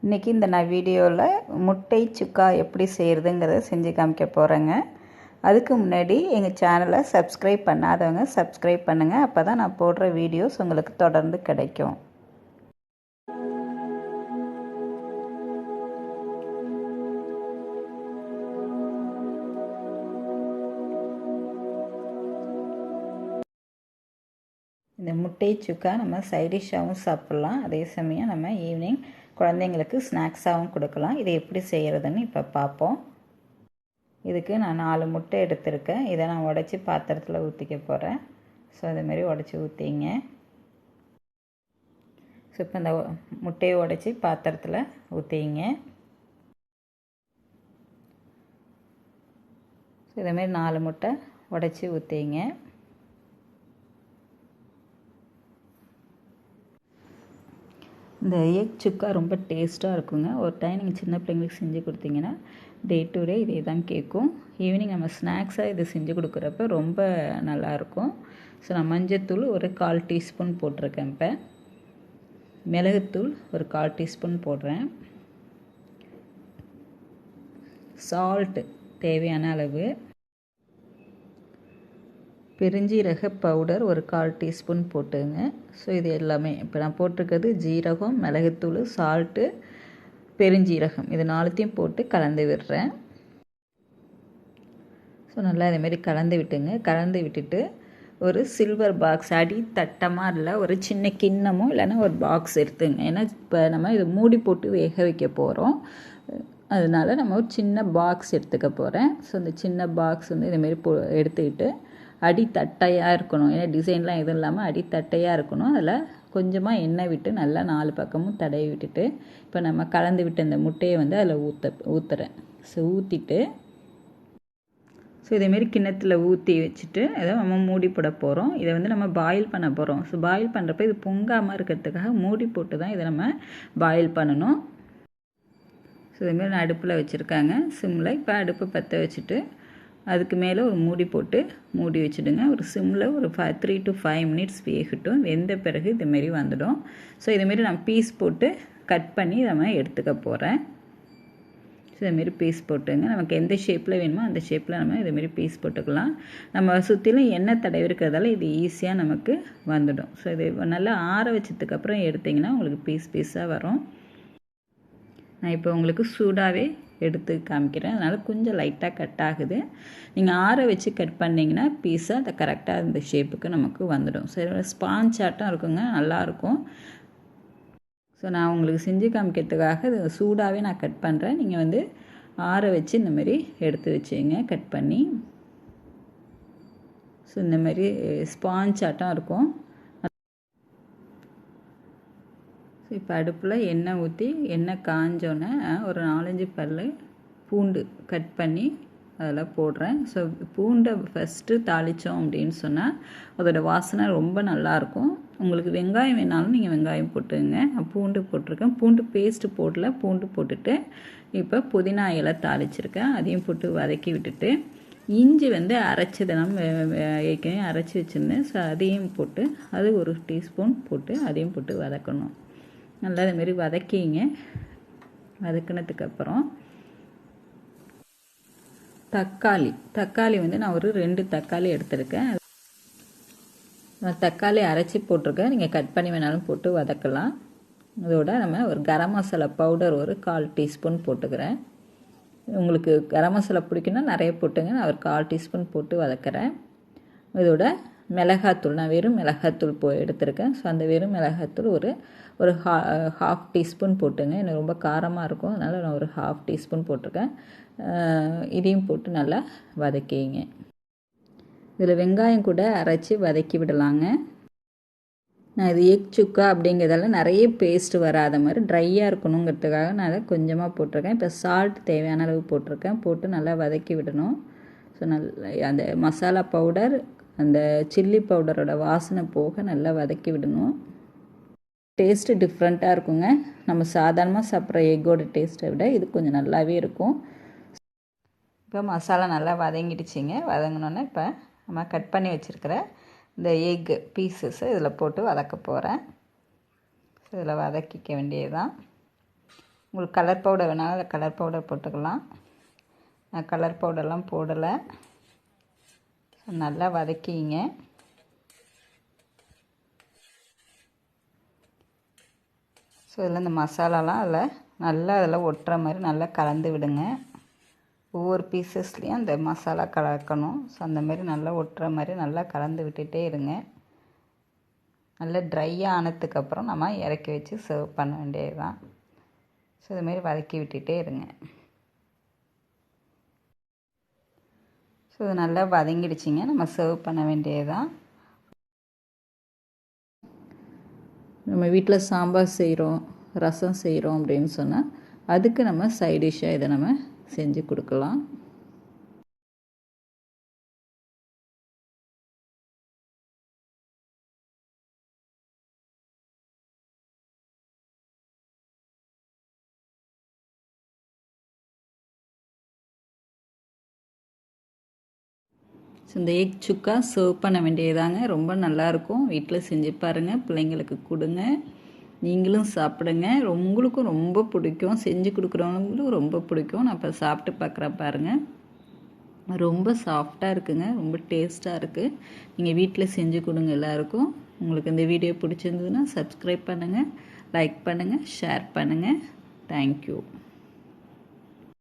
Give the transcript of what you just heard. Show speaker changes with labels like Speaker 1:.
Speaker 1: இன்றைக்கி நான் வீடியோவில் முட்டை சுக்கா எப்படி செய்கிறதுங்கிறத செஞ்சு காமிக்க போகிறேங்க. அதுக்கு முன்னாடி எங்கள் சேனலை சப்ஸ்கிரைப் பண்ணாதவங்க சப்ஸ்கிரைப் பண்ணுங்கள். அப்போ தான் நான் போடுற வீடியோஸ் உங்களுக்கு தொடர்ந்து கிடைக்கும். இந்த முட்டை சுக்கா நம்ம சைடிஷ்ஷாகவும் சாப்பிட்லாம். அதே சமயம் நம்ம ஈவினிங் குழந்தைங்களுக்கு ஸ்நாக்ஸாகவும் கொடுக்கலாம். இதை எப்படி செய்கிறதுன்னு இப்போ பார்ப்போம். இதுக்கு நான் 4 முட்டை எடுத்திருக்கேன். இதை நான் உடச்சி பாத்திரத்தில் ஊற்றிக்க போகிறேன். ஸோ அதுமாரி உடச்சி ஊற்றிங்க. ஸோ இப்போ இந்த முட்டையை உடச்சி பாத்திரத்தில் ஊற்றிங்க. ஸோ இதேமாரி 4 முட்டை உடச்சி ஊற்றிங்க. இந்த எக் சுக்கா ரொம்ப டேஸ்ட்டாக இருக்குங்க. ஒரு டைம் நீங்கள் சின்ன பிள்ளைங்களுக்கு செஞ்சு கொடுத்தீங்கன்னா டே டு டே இதே தான் கேட்கும். ஈவினிங் நம்ம ஸ்நாக்ஸாக இது செஞ்சு கொடுக்குறப்ப ரொம்ப நல்லாயிருக்கும். ஸோ நான் மஞ்சத்தூள் ஒரு 1/4 டீஸ்பூன் போட்டிருக்கேன். இப்போ மிளகுத்தூள் ஒரு 1/4 டீஸ்பூன் போடுறேன். சால்ட்டு தேவையான அளவு, பெருஞ்சீரக பவுடர் ஒரு 1/4 டீஸ்பூன் போட்டுங்க. ஸோ இது எல்லாமே இப்போ நான் போட்டிருக்கிறது ஜீரகம், மிளகுத்தூள், சால்ட்டு, பெருஞ்சீரகம் இது 4த்தையும் போட்டு கலந்து விடுறேன். ஸோ நல்லா இதேமாரி கலந்து விட்டுங்க. கலந்து விட்டுட்டு ஒரு சில்வர் பாக்ஸ், அடி தட்டமாக இல்லை, ஒரு சின்ன கிண்ணமோ இல்லைன்னா ஒரு பாக்ஸ் எடுத்துங்க. ஏன்னா இப்போ நம்ம இது மூடி போட்டு வேக வைக்க போகிறோம். அதனால நம்ம ஒரு சின்ன பாக்ஸ் எடுத்துக்க போகிறேன். ஸோ இந்த சின்ன பாக்ஸ் இதேமாரி எடுத்துக்கிட்டு அடி தட்டையாக இருக்கணும். ஏன்னா டிசைன்லாம் எதுவும் இல்லாமல் அடி தட்டையாக இருக்கணும். அதில் கொஞ்சமாக எண்ணெய் விட்டு நல்லா 4 பக்கமும் தடவி விட்டுட்டு இப்போ நம்ம கலந்து விட்டு இந்த முட்டையை அதில் ஊற்றுறேன். ஸோ ஊற்றிட்டு ஸோ இதேமாரி கிண்ணத்தில் ஊற்றி வச்சுட்டு அதை நம்ம மூடி போட போகிறோம். இதை நம்ம பாயில் பண்ண போகிறோம். ஸோ பாயில் பண்ணுறப்ப இது பொங்காமல் இருக்கிறதுக்காக மூடி போட்டு தான் இதை நம்ம பாயில் பண்ணணும். ஸோ இதேமாரி நான் அடுப்பில் வச்சுருக்காங்க சிம்மில். இப்போ அடுப்பை பற்ற வச்சுட்டு அதுக்கு மேலே ஒரு மூடி போட்டு மூடி வச்சுடுங்க. ஒரு சிம்மில் ஒரு 3 to 5 மினிட்ஸ் வேகட்டும். வெந்த பிறகு இதுமாரி வந்துடும். ஸோ இதுமாரி நான் பீஸ் போட்டு கட் பண்ணி நம்ம எடுத்துக்க போகிறேன். ஸோ இதுமாரி பீஸ் போட்டுங்க. நமக்கு எந்த ஷேப்பில் வேணுமோ அந்த ஷேப்பில் நம்ம இதுமாரி பீஸ் போட்டுக்கலாம். நம்ம சுற்றிலும் எண்ணெய் தடவி இருக்கிறதால இது ஈஸியாக நமக்கு வந்துடும். ஸோ இது நல்லா ஆற வச்சதுக்கப்புறம் எடுத்திங்கன்னா உங்களுக்கு பீஸாக வரும். நான் இப்போ உங்களுக்கு சூடாகவே எடுத்து காமிக்கிறேன். அதனால் கொஞ்சம் லைட்டாக கட் ஆகுது. நீங்கள் ஆற வச்சு கட் பண்ணிங்கன்னா பீஸாக அதை கரெக்டாக இந்த ஷேப்புக்கு நமக்கு வந்துடும். சரி, ஸ்பாஞ்ச் ஆட்டம் இருக்குங்க, நல்லாயிருக்கும். ஸோ நான் உங்களுக்கு செஞ்சு காமிக்கிறதுக்காக இது சூடாகவே நான் கட் பண்ணுறேன். நீங்கள் ஆற வச்சு இந்தமாரி எடுத்து வச்சுங்க கட் பண்ணி. ஸோ இந்தமாரி ஸ்பாஞ்ச் ஆட்டம் இருக்கும். இப்போ அடுப்பில் எண்ணெய் ஊற்றி எண்ணெய் காஞ்சோன்னே ஒரு 4-5 பல் பூண்டு கட் பண்ணி அதில் போடுறேன். ஸோ பூண்டை ஃபஸ்ட்டு தாளித்தோம் அப்படின்னு சொன்னால் அதோடய வாசனை ரொம்ப நல்லாயிருக்கும். உங்களுக்கு வெங்காயம் வேணாலும் நீங்கள் வெங்காயம் போட்டுங்க. நான் பூண்டு போட்டிருக்கேன். பூண்டு பேஸ்ட்டு போடல, பூண்டு போட்டுட்டு இப்போ புதினா இலை தாளிச்சிருக்கேன். அதையும் போட்டு வதக்கி விட்டுட்டு இஞ்சி அரைச்சதை நம்ம ஏற்கனவே அரைச்சி வச்சுருந்தேன். ஸோ அதையும் போட்டு அது ஒரு டீஸ்பூன் போட்டு அதையும் போட்டு வதக்கணும். நல்லா இதுமாரி வதக்கிங்க. வதக்கினதுக்கப்புறம் தக்காளி நான் ஒரு 2 தக்காளி எடுத்துருக்கேன். நான் தக்காளி அரைச்சி போட்டிருக்கேன். நீங்கள் கட் பண்ணி வேணாலும் போட்டு வதக்கலாம். அதோட நம்ம ஒரு கரம் மசாலா பவுடர் ஒரு 1/4 டீஸ்பூன் போட்டுக்கிறேன். உங்களுக்கு கரம் மசாலா பிடிக்குன்னா நிறைய போட்டுங்க. நான் ஒரு 1/4 டீஸ்பூன் போட்டு வதக்கிறேன். இதோட மிளகாத்தூள் நான் வெறும் மிளகாத்தூள் எடுத்திருக்கேன். ஸோ அந்த வெறும் மிளகாத்தூள் ஒரு 1/2 டீஸ்பூன் போட்டுங்க. எனக்கு ரொம்ப காரமாக இருக்கும், அதனால் நான் ஒரு 1/2 டீஸ்பூன் போட்டிருக்கேன். இதையும் போட்டு நல்லா வதக்கிங்க. இதில் வெங்காயம் கூட அரைச்சி வதக்கி விடலாங்க. நான் இது எக் சுக்கா அப்படிங்கிறதால நிறைய பேஸ்ட் வராத மாதிரி ட்ரையாக இருக்கணுங்கிறதுக்காக நான் அதை கொஞ்சமாக போட்டிருக்கேன். இப்போ சால்ட் தேவையான அளவு போட்டிருக்கேன். போட்டு நல்லா வதக்கி விடணும். ஸோ நல்லா அந்த மசாலா பவுடர் அந்த சில்லி பவுடரோட வாசனை போக நல்லா வதக்கி விடணும். டேஸ்ட்டு டிஃப்ரெண்ட்டாக இருக்குங்க. நம்ம சாதாரணமாக சாப்பிட்ற எக்கோட டேஸ்ட்டை விட இது கொஞ்சம் நல்லாவே இருக்கும். இப்போ மசாலா நல்லா வதங்கிடுச்சிங்க. வதங்கினோன்னே இப்போ நம்ம கட் பண்ணி வச்சுருக்கிற இந்த எக் பீசஸை இதில் போட்டு வதக்க போகிறேன். இதில் வதக்கிக்க வேண்டியது தான். உங்களுக்கு கலர் பவுடர் வேணாலும் அதை கலர் பவுடர் போட்டுக்கலாம். நான் கலர் பவுடர்லாம் போடலை. நல்லா வதக்கிங்க. ஸோ இதில் இந்த மசாலாலாம் அதில் ஒட்டுற மாதிரி நல்லா கலந்து விடுங்க. ஒவ்வொரு பீசஸ்லேயும் அந்த மசாலா கலக்கணும். ஸோ அந்த மாதிரி நல்லா ஒட்டுற மாதிரி நல்லா கலந்து விட்டுட்டே இருங்க. நல்லா ட்ரையாக ஆனதுக்கப்புறம் நம்ம இறக்கி வச்சு சர்வ் பண்ண வேண்டியது தான். ஸோ இதுமாரி வதக்கி விட்டுட்டே இருங்க. ஸோ இது நல்லா வதங்கிடுச்சிங்க. நம்ம சர்வ் பண்ண வேண்டியது தான். நம்ம வீட்டில் சாம்பார் செய்கிறோம், ரசம் செய்கிறோம் அப்படின்னு சொன்னால் அதுக்கு நம்ம சைட் டிஷ்ஷாக இதை நம்ம செஞ்சு கொடுக்கலாம். ஸோ இந்த எக் சுக்கா சர்வ் பண்ண வேண்டியதாங்க. ரொம்ப நல்லாயிருக்கும். வீட்டில் செஞ்சு பாருங்கள், பிள்ளைங்களுக்கு கொடுங்க, நீங்களும் சாப்பிடுங்க. உங்களுக்கும் ரொம்ப பிடிக்கும், செஞ்சு கொடுக்குறவங்களுக்கும் ரொம்ப பிடிக்கும். நான் இப்போ சாப்பிட்டு பார்க்குறேன் பாருங்கள். ரொம்ப சாஃப்டாக இருக்குங்க, ரொம்ப டேஸ்ட்டாக இருக்குது. நீங்கள் வீட்டில் செஞ்சு கொடுங்க எல்லாருக்கும். உங்களுக்கு இந்த வீடியோ பிடிச்சிருந்ததுன்னா சப்ஸ்கிரைப் பண்ணுங்கள், லைக் பண்ணுங்கள், ஷேர் பண்ணுங்கள். தேங்க்யூ.